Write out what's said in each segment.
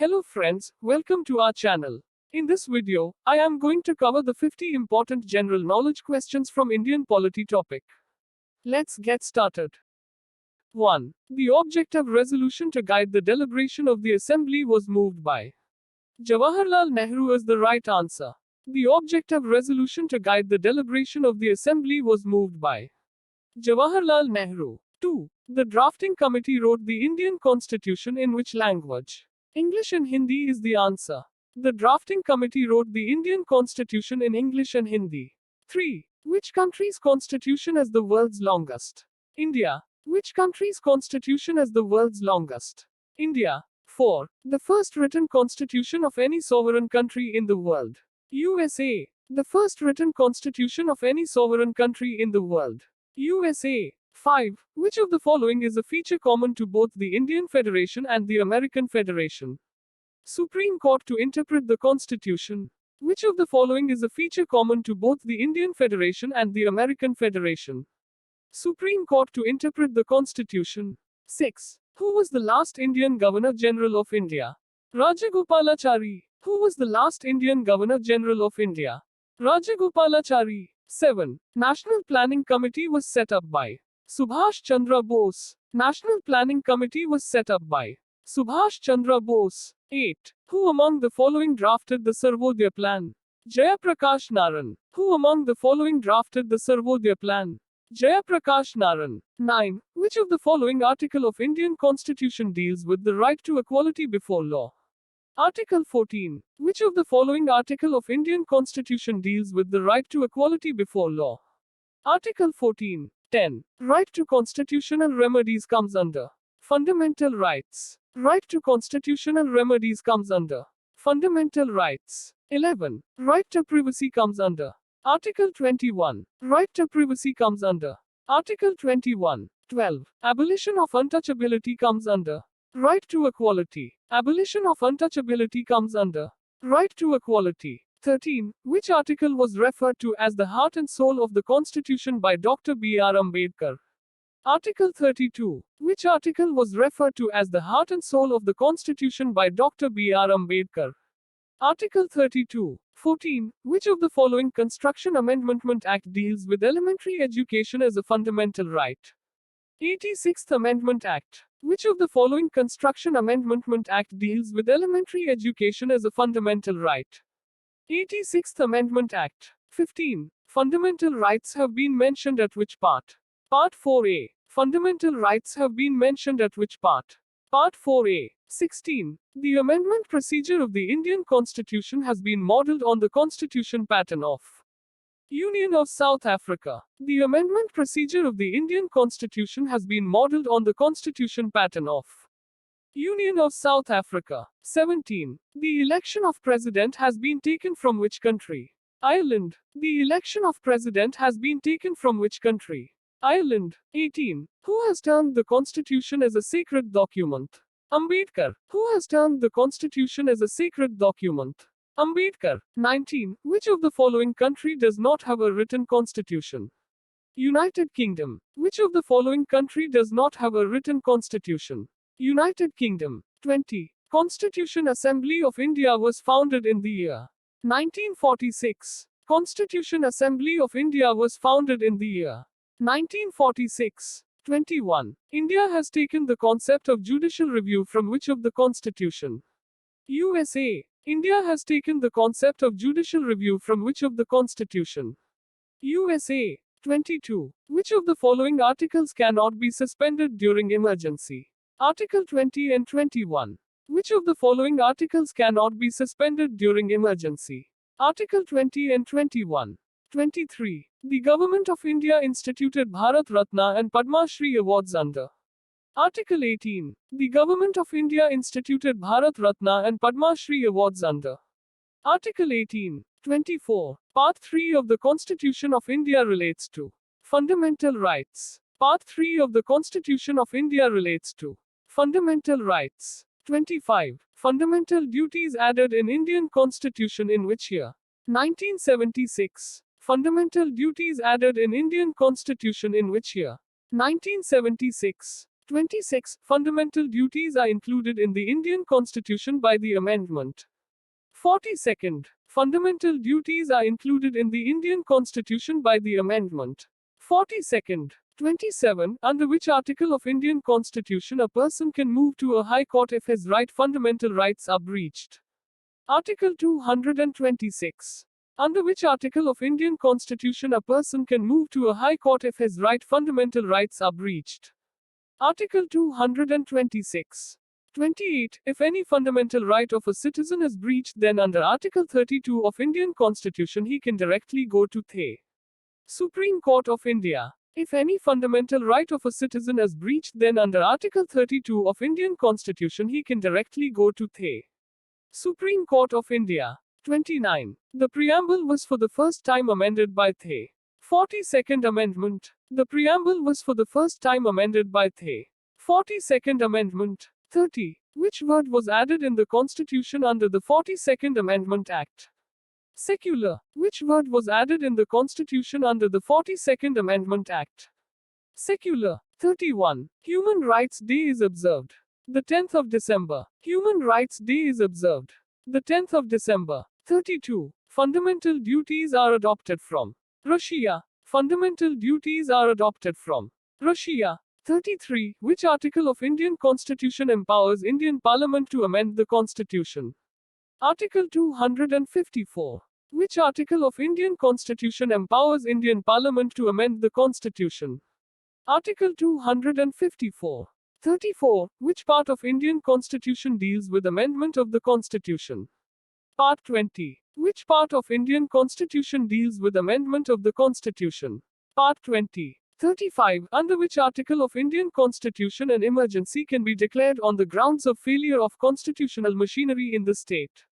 Hello friends, welcome to our channel. In this video, I am going to cover the 50 important general knowledge questions from Indian polity topic. Let's get started. 1. The object of resolution to guide the deliberation of the assembly was moved by Jawaharlal Nehru is the right answer. The object of resolution to guide the deliberation of the assembly was moved by Jawaharlal Nehru. 2. The drafting committee wrote the Indian constitution in which language? English and Hindi is the answer. The drafting committee wrote the Indian constitution in English and Hindi. 3. Which country's constitution is the world's longest? India. Which country's constitution is the world's longest? India. 4. The first written constitution of any sovereign country in the world. USA. The first written constitution of any sovereign country in the world. USA. 5. Which of the following is a feature common to both the Indian Federation and the American Federation? Supreme Court to interpret the Constitution. Which of the following is a feature common to both the Indian Federation and the American Federation? Supreme Court to interpret the Constitution. 6. Who was the last Indian Governor General of India? Rajagopalachari. Who was the last Indian Governor General of India? Rajagopalachari. 7. National Planning Committee was set up by Subhash Chandra Bose. National Planning Committee was set up by Subhash Chandra Bose. 8. Who among the following drafted the Sarvodaya Plan? Jayaprakash Naran. Who among the following drafted the Sarvodaya Plan? Jayaprakash Naran. 9. Which of the following article of Indian Constitution deals with the right to equality before law? Article 14. Which of the following article of Indian Constitution deals with the right to equality before law? Article 14. 10. Right to constitutional remedies comes under fundamental rights. Right to constitutional remedies comes under fundamental rights. 11. Right to privacy comes under Article 21. Right to privacy comes under Article 21. 12. Abolition of untouchability comes under right to equality. Abolition of untouchability comes under right to equality. 13. Which article was referred to as the heart and soul of the Constitution by Dr. B.R. Ambedkar? Article 32. Which article was referred to as the heart and soul of the Constitution by Dr. B.R. Ambedkar? Article 32. 14. Which of the following Construction Amendment Act deals with elementary education as a fundamental right? 86th Amendment Act. Which of the following Construction Amendment Act deals with elementary education as a fundamental right? 86th Amendment Act. 15. Fundamental rights have been mentioned at which part? Part 4a. Fundamental rights have been mentioned at which part? Part 4a. 16. The amendment procedure of the Indian Constitution has been modeled on the constitution pattern of Union of South Africa. The amendment procedure of the Indian Constitution has been modeled on the constitution pattern of Union of South Africa. 17. The election of president has been taken from which country? Ireland. The election of president has been taken from which country? Ireland. 18. Who has termed the Constitution as a sacred document? Ambedkar. Who has termed the Constitution as a sacred document? Ambedkar. 19. Which of the following country does not have a written constitution? United Kingdom. Which of the following country does not have a written constitution? United Kingdom. 20. Constitution Assembly of India was founded in the year 1946. Constitution Assembly of India was founded in the year 1946. 21. India has taken the concept of judicial review from which of the Constitution? USA. India has taken the concept of judicial review from which of the Constitution? USA. 22. Which of the following articles cannot be suspended during emergency? Article 20 and 21. Which of the following articles cannot be suspended during emergency? Article 20 and 21. 23. The Government of India instituted Bharat Ratna and Padma Shri awards under Article 18. The Government of India instituted Bharat Ratna and Padma Shri awards under Article 18. 24. Part 3 of the Constitution of India relates to fundamental rights. Part 3 of the Constitution of India relates to fundamental rights. 25. Fundamental duties added in Indian Constitution in which year? 1976. Fundamental duties added in Indian Constitution in which year? 1976. 26. Fundamental duties are included in the Indian Constitution by the amendment. 42nd. Fundamental duties are included in the Indian Constitution by the amendment. 42nd. 27. Under which article of Indian Constitution a person can move to a high court if his fundamental rights are breached? Article 226. Under which article of Indian Constitution a person can move to a high court if his fundamental rights are breached? Article 226. 28. If any fundamental right of a citizen is breached, then under Article 32 of Indian Constitution he can directly go to the Supreme Court of India. If any fundamental right of a citizen is breached, then under Article 32 of Indian Constitution he can directly go to the Supreme Court of India. 29. The preamble was for the first time amended by the 42nd Amendment. The preamble was for the first time amended by the 42nd Amendment. 30. Which word was added in the Constitution under the 42nd Amendment Act? Secular. Which word was added in the Constitution under the 42nd Amendment Act? Secular. 31. Human Rights Day is observed the 10th of December. Human Rights Day is observed the 10th of December. 32. Fundamental duties are adopted from Russia. Fundamental duties are adopted from Russia. 33. Which article of Indian Constitution empowers Indian Parliament to amend the Constitution? Article 254. Which article of Indian Constitution empowers Indian Parliament to amend the Constitution? Article 254. 34. Which part of Indian Constitution deals with amendment of the Constitution? Part 20. Which part of Indian Constitution deals with amendment of the Constitution? Part 20. 35. Under which article of Indian Constitution an emergency can be declared on the grounds of failure of constitutional machinery in the state?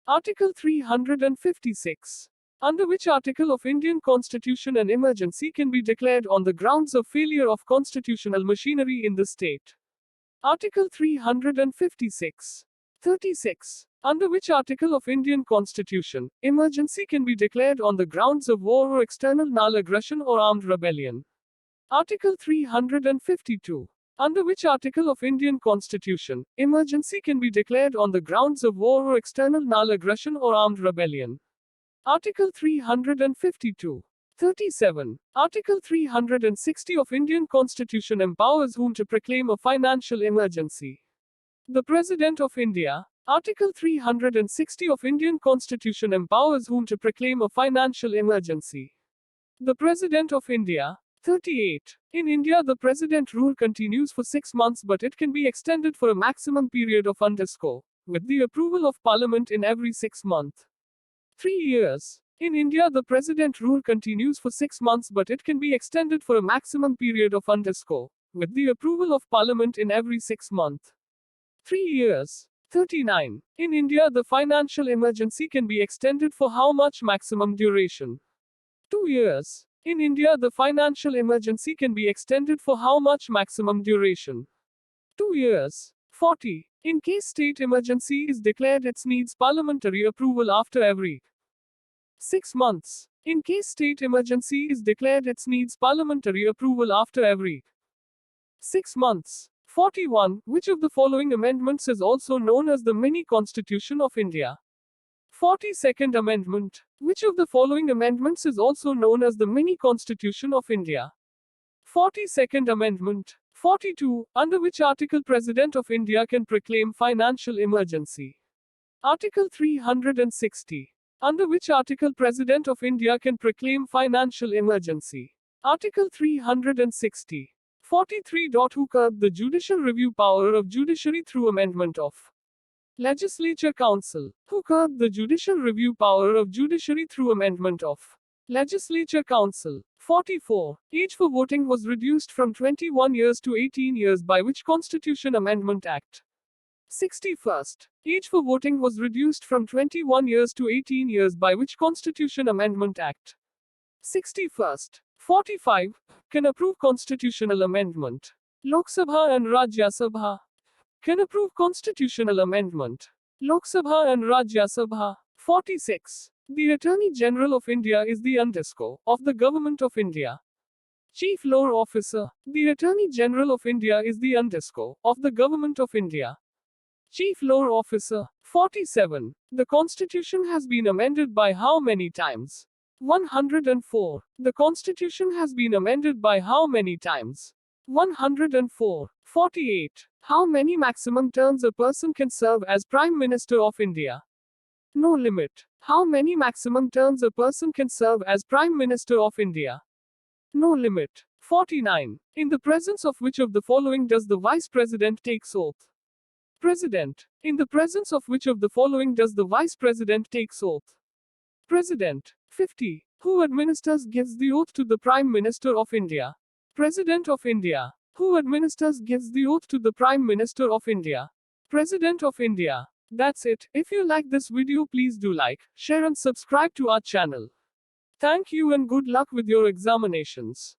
Article 356. Under which article of Indian Constitution an emergency can be declared on the grounds of failure of constitutional machinery in the state? Article 356. 36. Under which article of Indian Constitution, emergency can be declared on the grounds of war or external aggression or armed rebellion? Article 352. Under which article of Indian Constitution, emergency can be declared on the grounds of war or external aggression or armed rebellion? Article 352. 37. Article 360 of Indian Constitution empowers whom to proclaim a financial emergency? The President of India. Article 360 of Indian Constitution empowers whom to proclaim a financial emergency? The President of India. 38. In India, the President rule continues for 6 months, but it can be extended for a maximum period of with the approval of Parliament in every 6 months. 3 years. In India, the President rule continues for 6 months, but it can be extended for a maximum period of with the approval of Parliament in every 6 months. 3 years. 39. In India, the financial emergency can be extended for how much maximum duration? 2 years. In India, the financial emergency can be extended for how much maximum duration? 2 years. 40. In case state emergency is declared, it needs parliamentary approval after every 6 months. In case state emergency is declared, it needs parliamentary approval after every 6 months. 41. Which of the following amendments is also known as the Mini Constitution of India? 42nd Amendment. Which of the following amendments is also known as the Mini Constitution of India? 42nd Amendment. 42. Under which article President of India can proclaim financial emergency? Article 360. Under which article President of India can proclaim financial emergency? Article 360. 43. Who curbed the judicial review power of judiciary through amendment of Legislature Council? Who curbed the judicial review power of judiciary through amendment of Legislature Council? 44. Age for voting was reduced from 21 years to 18 years by which Constitution Amendment Act? 61st. Age for voting was reduced from 21 years to 18 years by which Constitution Amendment Act? 61st. 45. Can approve constitutional amendment. Lok Sabha and Rajya Sabha can approve constitutional amendment. Lok Sabha and Rajya Sabha. 46. The Attorney General of India is the underscore of the Government of India. Chief Law Officer. The Attorney General of India is the underscore of the Government of India. Chief Law Officer. 47. The Constitution has been amended by how many times? 104. The Constitution has been amended by how many times? 104. 48. How many maximum terms a person can serve as Prime Minister of India? No limit. How many maximum terms a person can serve as Prime Minister of India? No limit. 49. In the presence of which of the following does the Vice President take oath? President. In the presence of which of the following does the Vice President take oath? President. 50. Who administers gives the oath to the Prime Minister of India? President of India. Who administers gives the oath to the Prime Minister of India? President of India. That's it. If you like this video, please do like, share and subscribe to our channel. Thank you and good luck with your examinations.